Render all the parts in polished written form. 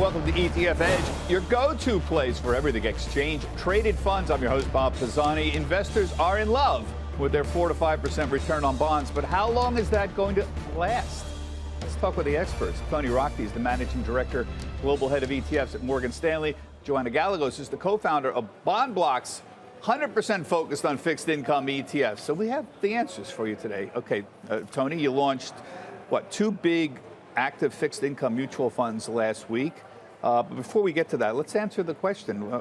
welcome to ETF Edge, your go-to place for everything exchange-traded funds. I'm your host, Bob Pisani. Investors are in love with their 4 to 5% return on bonds, but how long is that going to last? Let's talk with the experts. Tony Rockey is the Managing Director, Global Head of ETFs at Morgan Stanley. Joanna Gallegos is the co-founder of Bond Block's 100% focused on fixed income ETFs. So we have the answers for you today. Okay, Tony, you launched, what, 2 big active fixed income mutual funds last week. But before we get to that, let's answer the question.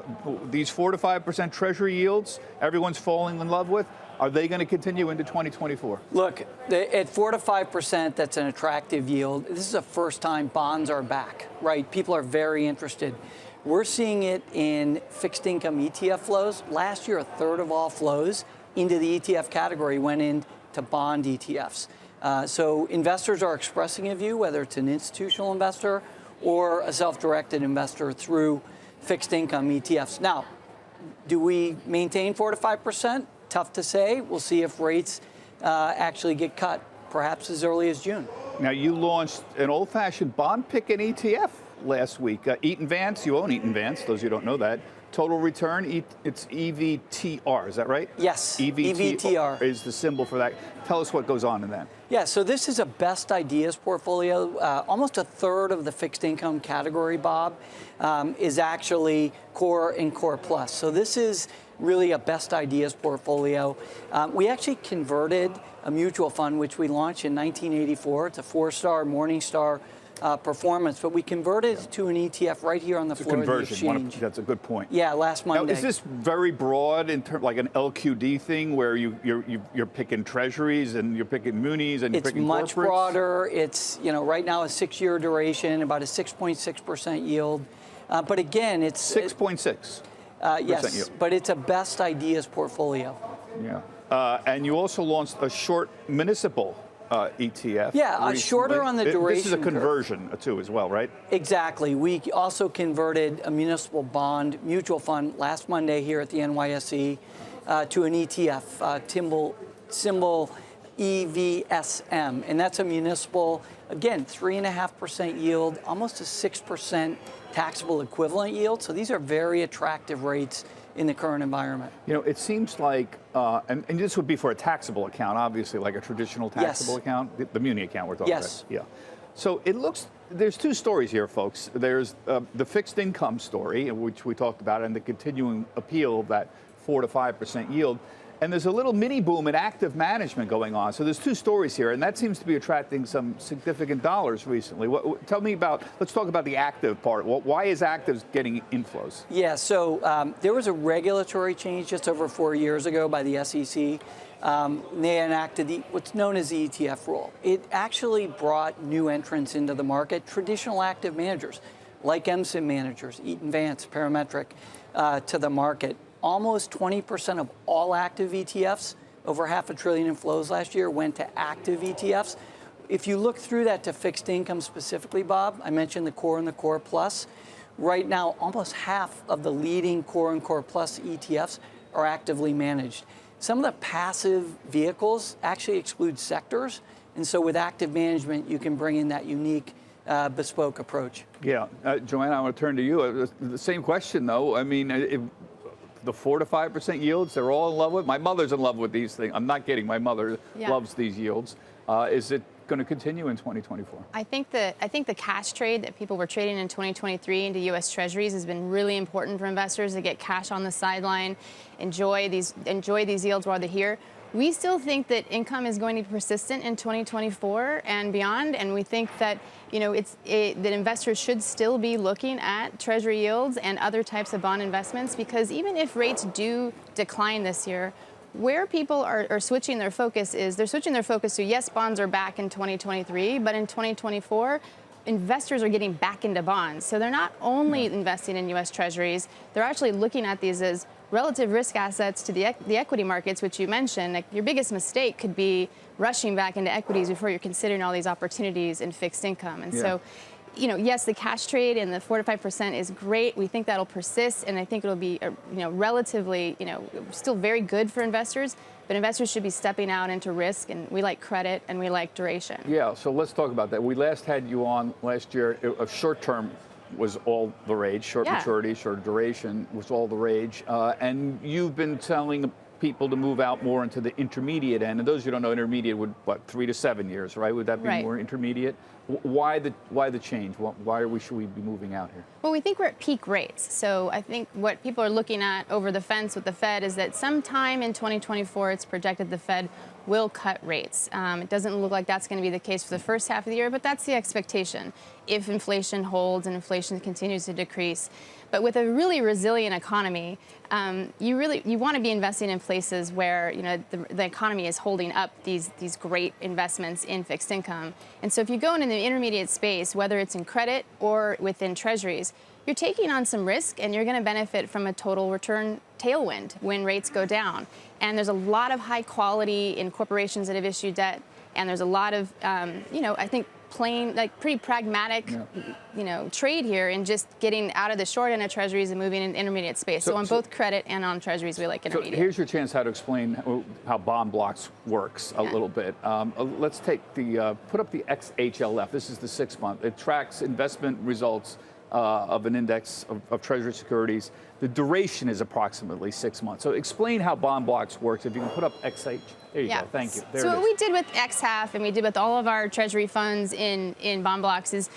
These 4 to 5% treasury yields everyone's falling in love with, are they going to continue into 2024? Look, at 4 to 5%, that's an attractive yield. This is the first time bonds are back, right? People are very interested. We're seeing it in fixed income ETF flows. Last year, a third of all flows into the ETF category went into bond ETFs. So investors are expressing a view, whether it's an institutional investor or a self-directed investor through fixed income ETFs. Now, do we maintain 4 to 5%? Tough to say. We'll see if rates actually get cut, perhaps as early as June. Now, you launched an old-fashioned bond pick and ETF last week. Eaton Vance, you own Eaton Vance, those of you who don't know that. Total return, it's EVTR, is that right? Yes, EVTR is the symbol for that. Tell us what goes on in that. Yeah, so this is a best ideas portfolio. Almost a third of the fixed income category, Bob, is actually core and core plus. So this is really a best ideas portfolio. We actually converted a mutual fund, which we launched in 1984. It's a 4-star Morningstar performance, but we converted it to an ETF right here on the floor of the exchange. That's a good point. Yeah, last Monday. Now, is this very broad in terms, like an LQD thing, where you're picking treasuries and you're picking munis and you're picking corporates? It's much broader. It's, you know, right now a 6-year duration, about a 6.6% yield. But again, it's 6.6. Yes, yield. But it's a best ideas portfolio. Yeah, and you also launched a short municipal ETF. Yeah, recently. shorter on the duration. This is a conversion too, as well, right? Exactly. We also converted a municipal bond mutual fund last Monday here at the NYSE to an ETF, symbol EVSM, and that's a municipal, again, 3.5% yield, almost a 6% taxable equivalent yield. So these are very attractive rates in the current environment. You know, it seems like, and this would be for a taxable account, obviously, like a traditional taxable account, the muni account we're talking about. Yeah. So it looks, there's 2 stories here, folks. There's the fixed income story, which we talked about, and the continuing appeal of that 4 to 5% yield. And there's a little mini boom in active management going on. So there's 2 stories here, and that seems to be attracting some significant dollars recently. Tell me about, let's talk about the active part. Why is actives getting inflows? Yeah, so there was a regulatory change just over 4 years ago by the SEC. They enacted what's known as the ETF rule. It actually brought new entrants into the market, traditional active managers, like MSIM managers, Eaton Vance, Parametric, to the market. Almost 20% of all active ETFs, over $500 billion in flows last year, went to active ETFs. If you look through that to fixed income specifically, Bob, I mentioned the core and the core plus. Right now, almost half of the leading core and core plus ETFs are actively managed. Some of the passive vehicles actually exclude sectors, and so with active management, you can bring in that unique bespoke approach. Yeah, Joanna, I want to turn to you. The same question, though. I mean, the 4 to 5% yields, they're all in love with. My mother's in love with these things. I'm not kidding. My mother loves these yields. Is it going to continue in 2024? I think the cash trade that people were trading in 2023 into U.S. Treasuries has been really important for investors to get cash on the sideline, enjoy these yields while they're here. We still think that income is going to be persistent in 2024 and beyond, and we think that that investors should still be looking at Treasury yields and other types of bond investments, because even if rates do decline this year, where people are switching their focus is they're switching their focus to, yes, bonds are back in 2023, but in 2024, investors are getting back into bonds. So they're not only investing in U.S. Treasuries, they're actually looking at these as relative risk assets to the equity markets, which you mentioned. Like, your biggest mistake could be rushing back into equities before you're considering all these opportunities in fixed income. And so, yes, the cash trade and the 4 to 5% is great. We think that'll persist, and I think it'll be, relatively, still very good for investors. But investors should be stepping out into risk, and we like credit and we like duration. Yeah, so let's talk about that. We last had you on last year, a short-term was all the rage. Short Yeah. maturity, short duration was all the rage. And you've been telling people to move out more into the intermediate end. And those who don't know, intermediate would, what, 3 to 7 years, right? Would that be Right. more intermediate? Why the change? Should we be moving out here? Well, we think we're at peak rates. So I think what people are looking at over the fence with the Fed is that sometime in 2024, it's projected the Fed will cut rates. It doesn't look like that's going to be the case for the first half of the year, but that's the expectation if inflation holds and inflation continues to decrease. But with a really resilient economy, you want to be investing in places where the economy is holding up these great investments in fixed income. And so if you go into the intermediate space, whether it's in credit or within treasuries, you're taking on some risk and you're going to benefit from a total return tailwind when rates go down. And there's a lot of high quality in corporations that have issued debt, and there's a lot of I think plain, pretty pragmatic, trade here in just getting out of the short end of treasuries and moving in the intermediate space. So on both credit and on treasuries, we like intermediate. So here's your chance how to explain how bond blocks works a little bit. Let's take put up the XHLF. This is the 6-month. It tracks investment results of an index of treasury securities. The duration is approximately 6 months. So explain how bond blocks works. If you can put up XH. There you go. Thank you. There so it is. What we did with XHAF and we did with all of our treasury funds in bond blocks is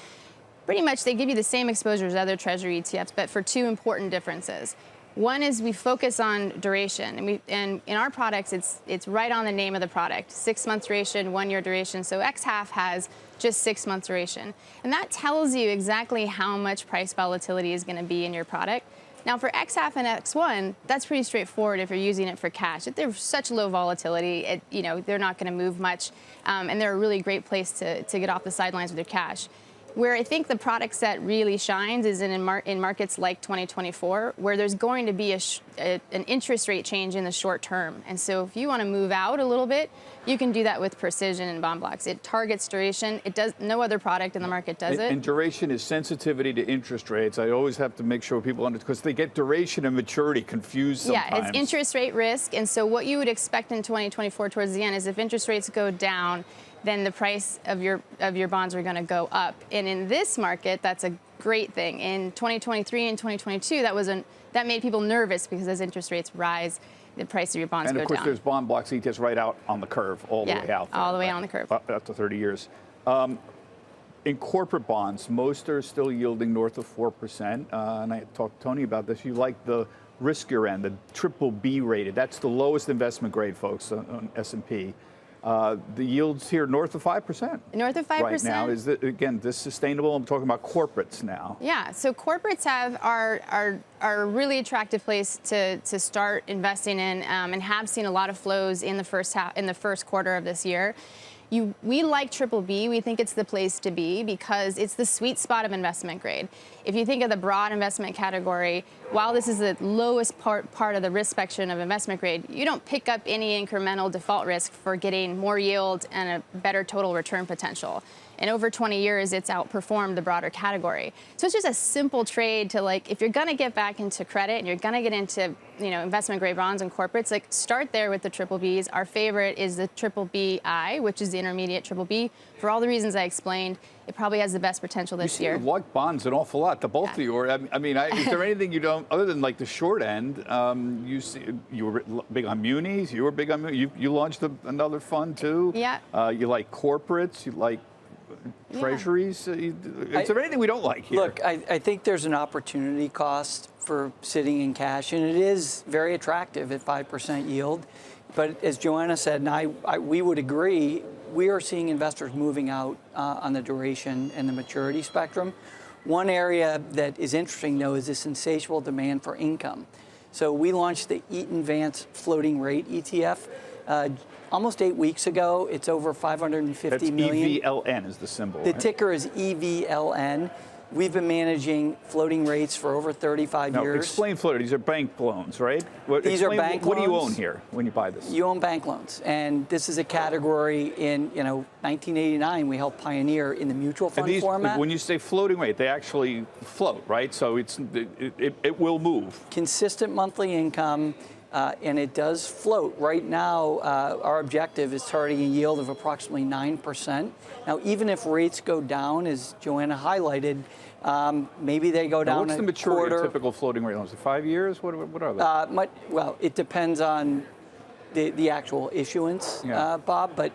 pretty much they give you the same exposure as other treasury ETFs, but for 2 important differences. One is we focus on duration, and in our products, it's right on the name of the product: 6-month duration, 1-year duration. So XHAF has just 6 months duration, and that tells you exactly how much price volatility is going to be in your product. Now, for XHAF and X1, that's pretty straightforward if you're using it for cash. If there's such low volatility, they're not going to move much, and they're a really great place to get off the sidelines with your cash. Where I think the product set really shines is in markets like 2024, where there's going to be an interest rate change in the short term. And so if you want to move out a little bit, you can do that with precision in bond blocks. It targets duration. It does. No other product in the market does it. And duration is sensitivity to interest rates. I always have to make sure people understand, because they get duration and maturity confused sometimes. Yeah, it's interest rate risk. And so what you would expect in 2024 towards the end is if interest rates go down, then the price of your bonds are going to go up. And in this market, that's a great thing. In 2023 and 2022, that made people nervous because as interest rates rise, the price of your bonds go down. And of course, there's bond blocks ETFs right out on the curve, all the way out. All the way on the curve. Up to 30 years. In corporate bonds, most are still yielding north of 4%. And I talked to Tony about this. You like the riskier end, the BBB rated. That's the lowest investment grade, folks, on S&P. The yields here north of 5%. North of 5%. Right now. Is that, again, this sustainable? I'm talking about corporates now. Yeah, so corporates are a really attractive place to start investing in, and have seen a lot of flows in the first quarter of this year. We like BBB. We think it's the place to be because it's the sweet spot of investment grade. If you think of the broad investment category, while this is the lowest part of the risk spectrum of investment grade, you don't pick up any incremental default risk for getting more yield and a better total return potential. And over 20 years, it's outperformed the broader category. So it's just a simple trade to, if you're going to get back into credit and you're going to get into, investment grade bonds and corporates, start there with the BBBs. Our favorite is the BBBI, which is the intermediate BBB. For all the reasons I explained, it probably has the best potential this year. You like bonds an awful lot. The both of you are. Is there anything you don't, other than the short end? You were big on munis. You were big on munis. You launched another fund too. Yeah. You like corporates. You like treasuries. Is there anything we don't like here? Look, I think there's an opportunity cost for sitting in cash, and it is very attractive at 5% yield. But as Joanna said, and we would agree, we are seeing investors moving out on the duration and the maturity spectrum. One area that is interesting, though, is this insatiable demand for income. So we launched the Eaton Vance floating rate ETF almost 8 weeks ago. It's over 550 million. EVLN is the symbol. The ticker is EVLN. We've been managing floating rates for over 35 years. Explain floating. These are bank loans, right? These are bank loans. What do you own here when you buy this? You own bank loans. And this is a category in 1989 we helped pioneer in the mutual fund format. When you say floating rate, they actually float, right? So it will move. Consistent monthly income. and it does float. Right now, our objective is targeting a yield of approximately 9%. Now, even if rates go down, as Joanna highlighted, maybe they go down what's the maturity of typical floating rate loans? 5 years? What are they? Well, it depends on the actual issuance, Bob, but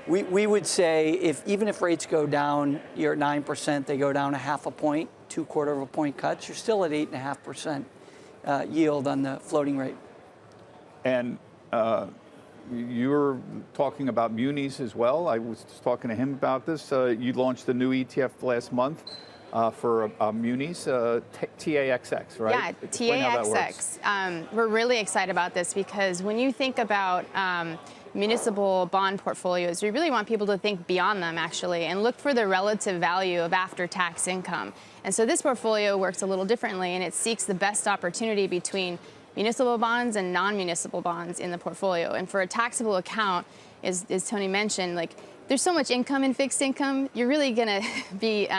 we would say even if rates go down, you're at 9%, they go down a half a point, 2/4 of a point cuts, you're still at 8.5% yield on the floating rate. And you're talking about munis as well. I was just talking to him about this. You launched a new ETF last month for munis, TaxX, right? Yeah, TaxX. We're really excited about this because when you think about municipal bond portfolios, we really want people to think beyond them, actually, and look for the relative value of after-tax income. And so this portfolio works a little differently, and it seeks the best opportunity between municipal bonds and non-municipal bonds in the portfolio. And for a taxable account, as Tony mentioned, like there's so much income in fixed income, you're really going to be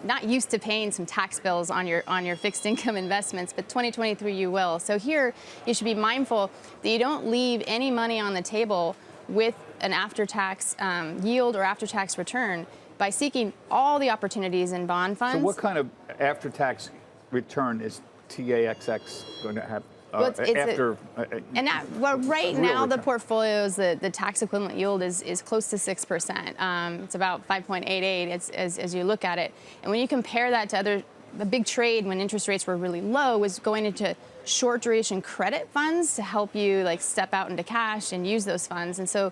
not used to paying some tax bills on your fixed income investments, but 2023 you will. So here you should be mindful that you don't leave any money on the table with an after-tax yield or after-tax return by seeking all the opportunities in bond funds. So what kind of after-tax return is TaxX going to have? Well, right now the portfolios, the tax equivalent yield is close to 6%. It's about 5.88 as you look at it. And when you compare that to the big trade when interest rates were really low was going into short duration credit funds to help you like step out into cash and use those funds. And so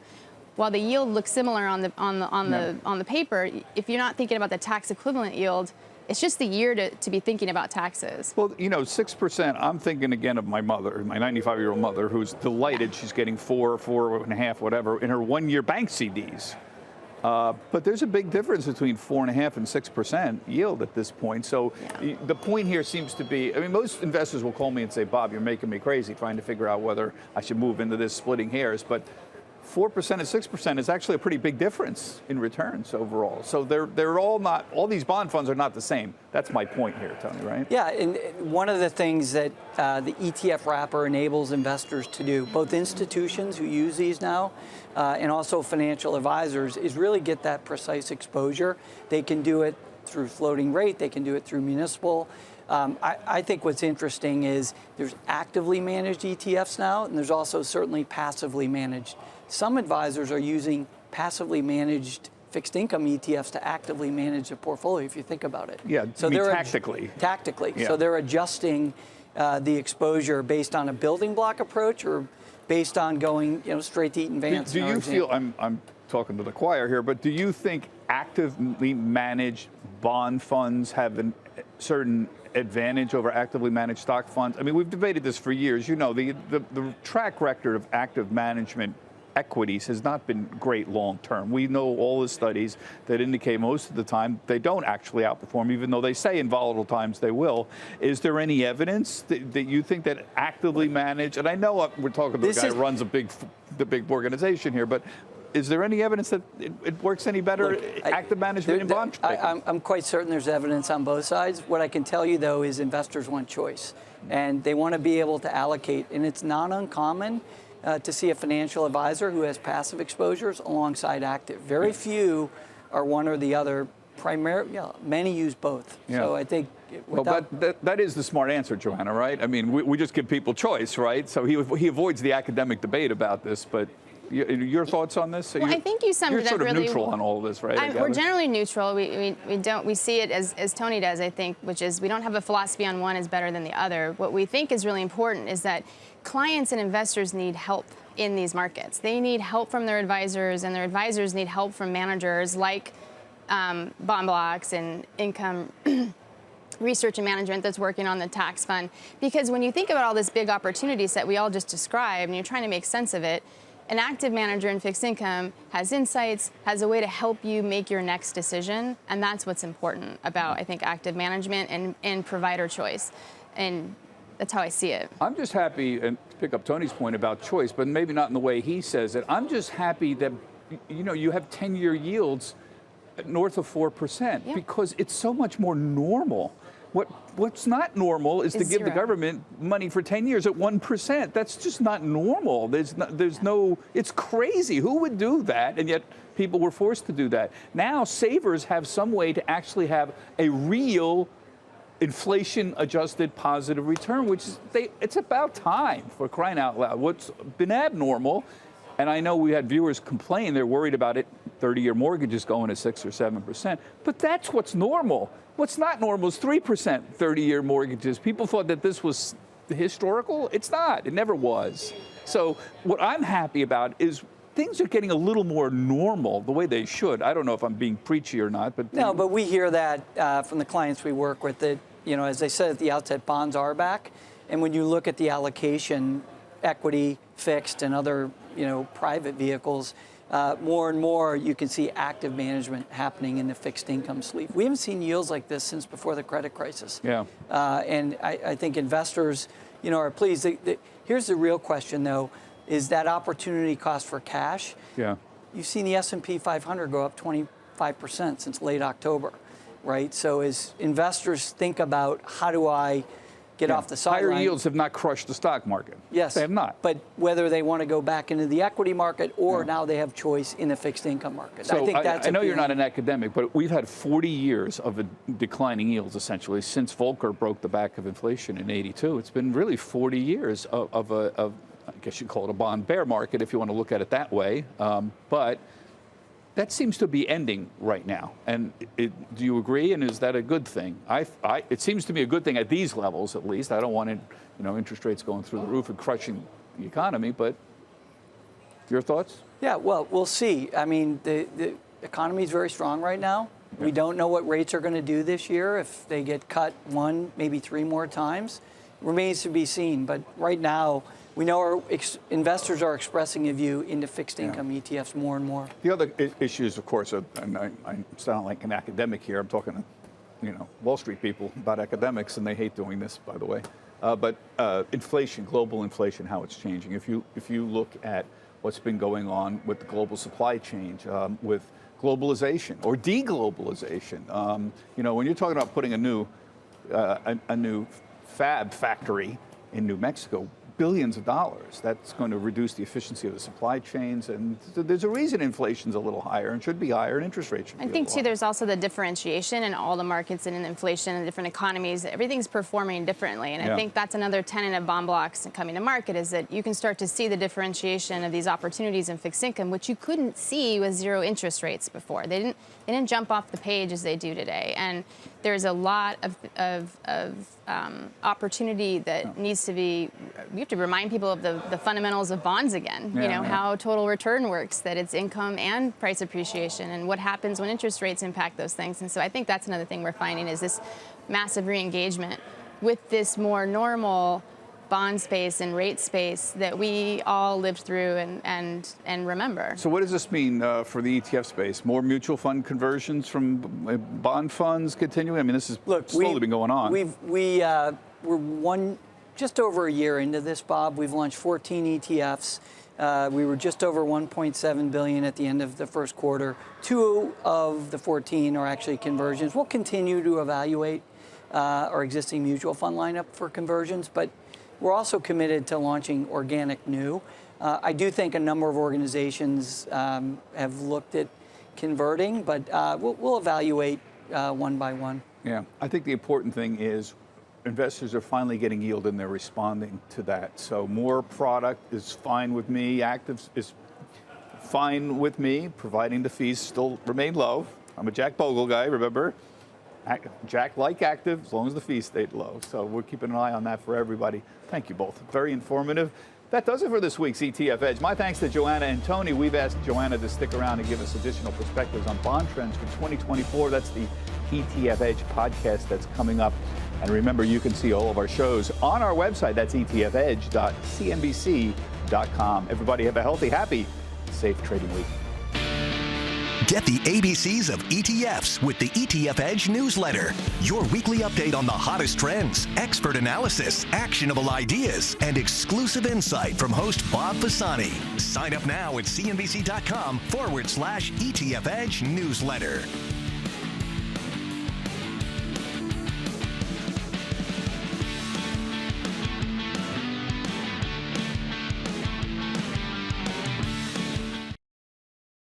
while the yield looks similar on the paper, if you're not thinking about the tax equivalent yield, it's just the year to be thinking about taxes. Well, 6%, I'm thinking again of my mother, my 95-year-old mother, who's delighted she's getting 4.5, whatever, in her one-year bank CDs. But there's a big difference between 4.5 and 6% yield at this point. So the point here seems to be, I mean, most investors will call me and say, Bob, you're making me crazy trying to figure out whether I should move into this splitting hairs. But 4% and 6% is actually a pretty big difference in returns overall. So they're all not, all these bond funds are not the same. That's my point here, Tony, right? Yeah, and one of the things that the ETF wrapper enables investors to do, both institutions who use these now and also financial advisors, is really get that precise exposure. They can do it through floating rate, they can do it through municipal. I think what's interesting is there's actively managed ETFs now, and there's also certainly passively managed. Some advisors are using passively managed fixed income ETFs to actively manage the portfolio, if you think about it. Yeah, so they're tactically. Tactically. Yeah. So they're adjusting the exposure based on a building block approach or based on going straight to Eaton Vance. Do you feel, I'm talking to the choir here, but do you think actively managed bond funds have a certain advantage over actively managed stock funds? I mean, we've debated this for years. The track record of active management equities has not been great long term. We know all the studies that indicate most of the time they don't actually outperform, even though they say in volatile times they will. Is there any evidence that you think that actively managed, and I know we're talking to a guy who runs the big organization here, but is there any evidence that it works any better, active management in bond trading? I'm quite certain there's evidence on both sides. What I can tell you, though, is investors want choice, and they want to be able to allocate, and it's not uncommon to see a financial advisor who has passive exposures alongside active. Very few are one or the other. Many use both. Yeah. So I think. Well, that is the smart answer, Joanna, right? I mean, we just give people choice, right? So he avoids the academic debate about this, but. Your thoughts on this? Well, I think you summed it up really. You're sort of neutral on all of this, right? We're generally neutral. We see it as Tony does, I think, which is we don't have a philosophy on one is better than the other. What we think is really important is that clients and investors need help in these markets. They need help from their advisors, and their advisors need help from managers like Bond Blocks and Income Research and Management that's working on the tax fund. Because when you think about all this big opportunity set we all just described, and you're trying to make sense of it, an active manager in fixed income has insights, has a way to help you make your next decision, and that's what's important about, I think, active management and provider choice, and that's how I see it. I'm just happy, and to pick up Tony's point about choice, but maybe not in the way he says it, I'm just happy that, you have 10-year yields north of 4%, because it's so much more normal. What's not normal is to give the government money for 10 years at 1%. That's just not normal. There's no, it's crazy. Who would do that? And yet people were forced to do that. Now savers have some way to actually have a real inflation-adjusted positive return, which is, it's about time, for crying out loud. What's been abnormal, and I know we had viewers complain, they're worried about it, 30-year mortgages going at 6 or 7%, but that's what's normal. What's not normal is 3% 30-year mortgages. People thought that this was historical. It's not. It never was. So what I'm happy about is things are getting a little more normal, the way they should. I don't know if I'm being preachy or not, but no. But we hear that from the clients we work with. That, you know, as I said at the outset, bonds are back, and when you look at the allocation, equity, fixed, and other, you know, private vehicles, more and more you can see active management happening in the fixed income sleeve. We haven't seen yields like this since before the credit crisis. Yeah. And I think investors, you know, are pleased. Here's the real question, though, is that opportunity cost for cash. Yeah. You've seen the S&P 500 go up 25% since late October, right? So as investors think about how do I get off the sideline. Higher yields have not crushed the stock market. Yes. They have not. But whether they want to go back into the equity market or now they have choice in the fixed income market. So I think that's I know you're not an academic, but we've had 40 years of declining yields, essentially, since Volcker broke the back of inflation in '82. It's been really 40 years of I guess you'd call it a bond bear market if you want to look at it that way. But that seems to be ending right now. And do you agree? And is that a good thing? It seems to be a good thing at these levels, at least. I don't want it, you know, interest rates going through the roof and crushing the economy. But your thoughts? Yeah, well, we'll see. I mean, the economy is very strong right now. Yeah. We don't know what rates are going to do this year. If they get cut 1, maybe 3 more times, remains to be seen. But right now, we know our investors are expressing a view into fixed income ETFs more and more. The other issues, of course, and I sound like an academic here. I'm talking to, you know, Wall Street people about academics, and they hate doing this, by the way. But inflation, global inflation, how it's changing. If you look at what's been going on with the global supply chain, with globalization or deglobalization, you know, when you're talking about putting a new fab factory in New Mexico, billions of dollars. That's going to reduce the efficiency of the supply chains, and there's a reason inflation's a little higher and should be higher, and interest rates should be I think, too, there's also the differentiation in all the markets and in inflation and different economies. Everything's performing differently, and I think that's another tenet of bond blocks coming to market, is that you can start to see the differentiation of these opportunities in fixed income, which you couldn't see with zero interest rates before. They didn't jump off the page as they do today, and there's a lot of opportunity that needs to be. We have to remind people of the fundamentals of bonds again. You know, how total return works, that it's income and price appreciation, and what happens when interest rates impact those things. And so I think that's another thing we're finding, is this massive re-engagement with this more normal bond space and rate space that we all lived through and remember. So what does this mean for the ETF space? More mutual fund conversions from bond funds continuing? I mean, this has slowly been going on. We're just over a year into this, Bob. We've launched 14 ETFs. We were just over $1.7 billion at the end of the first quarter. 2 of the 14 are actually conversions. We'll continue to evaluate our existing mutual fund lineup for conversions, but we're also committed to launching organic new. I do think a number of organizations have looked at converting, but we'll evaluate one by one. Yeah, I think the important thing is investors are finally getting yield and they're responding to that. So more product is fine with me. Active is fine with me, providing the fees still remain low. I'm a Jack Bogle guy, remember? Jack like active as long as the fees stayed low. So we're keeping an eye on that for everybody. Thank you both. Very informative. That does it for this week's ETF Edge. My thanks to Joanna and Tony. We've asked Joanna to stick around and give us additional perspectives on bond trends for 2024. That's the ETF Edge podcast that's coming up. And remember, you can see all of our shows on our website. That's etfedge.cnbc.com. Everybody have a healthy, happy, safe trading week. Get the ABCs of ETFs with the ETF Edge newsletter. Your weekly update on the hottest trends, expert analysis, actionable ideas, and exclusive insight from host Bob Pisani. Sign up now at cnbc.com/ETF Edge newsletter.